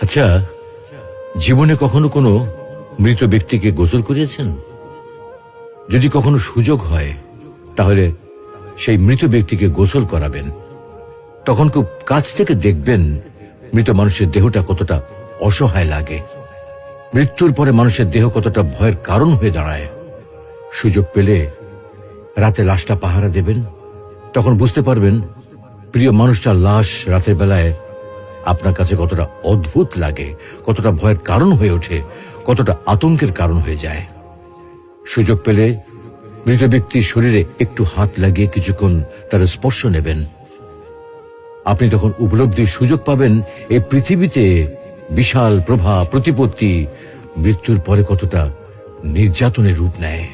আচ্ছা, জীবনে কখনো কোনো মৃত ব্যক্তিকে গোসল করিয়েছেন? যদি কখনো সুযোগ হয় তাহলে সেই মৃত ব্যক্তিকে গোসল করাবেন। তখন খুব কাছ থেকে দেখবেন মৃত মানুষের দেহটা কতটা অসহায় লাগে, মৃত্যুর পরে মানুষের দেহ কতটা ভয়ের কারণ হয়ে দাঁড়ায়। সুযোগ পেলে রাতে লাশটা পাহারা দেবেন, তখন বুঝতে পারবেন প্রিয় মানুষটার লাশ রাতের বেলায় আপনার কাছে কতটা অদ্ভুত লাগে, কতটা ভয়ের কারণ হয়ে ওঠে, কতটা আতঙ্কের কারণ হয়ে যায়। সুযোগ পেলে মৃত ব্যক্তির শরীরে একটু হাত লাগিয়ে কিছুক্ষণ তার স্পর্শ নেবেন। আপনি তখন উপলব্ধির সুযোগ পাবেন এই পৃথিবীতে বিশাল প্রভা প্রতিপত্তি মৃত্যুর পরে কতটা নির্যাতনের রূপ নেয়।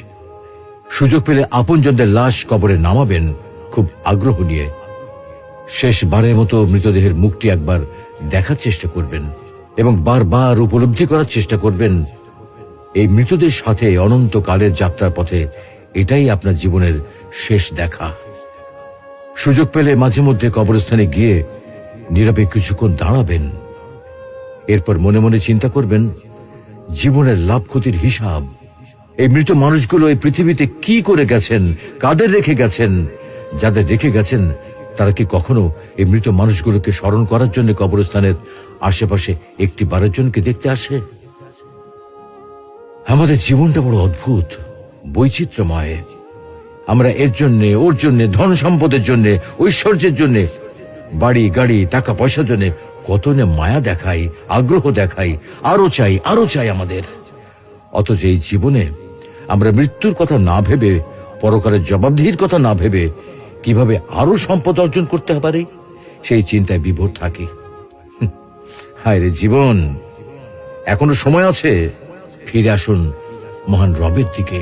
সুযোগ পেলে আপনজনদের লাশ কবরে নামাবেন খুব আগ্রহ নিয়ে। শেষবারের মতো মৃতদেহের মুখটি একবার দেখার চেষ্টা করবেন এবং বারবার উপলব্ধি করার চেষ্টা করবেন এই মৃতদের সাথে অনন্তকালের যাত্রার পথে এটাই আপনার জীবনের শেষ দেখা। সুযোগ পেলে মাঝে মধ্যে কবরস্থানে গিয়ে নীরবে কিছুক্ষণ দাঁড়াবেন। এরপর মনে মনে চিন্তা করবেন জীবনের লাভ ক্ষতির হিসাব। এই মৃত মানুষগুলো এই পৃথিবীতে কি করে গেছেন, কাদের রেখে গেছেন। যাদের রেখে গেছেন তারা কি কখনো এই মৃত মানুষগুলোকে স্মরণ করার জন্য কবরস্থানের আশেপাশে একটি বারের জনকে দেখতে আসে? আমাদের জীবনটা বড় অদ্ভুত, বৈচিত্র্যময়। আমরা এর জন্যে, ওর জন্যে, ধন সম্পদের জন্যে, ঐশ্বর্যের জন্যে, বাড়ি গাড়ি টাকা পয়সার জন্যে কত না মায়া দেখাই, আগ্রহ দেখাই, আরো চাই আরো চাই আমাদের। অথচ এই জীবনে আমরা মৃত্যুর কথা না ভেবে, পরকালের জবাবদিহির কথা না ভেবে কিভাবে আরো সম্পদ অর্জন করতে পারি সেই চিন্তায় বিভোর থাকি। হায় রে জীবন, এখনো সময় আছে, ফিরে আসুন মহান রবের দিকে।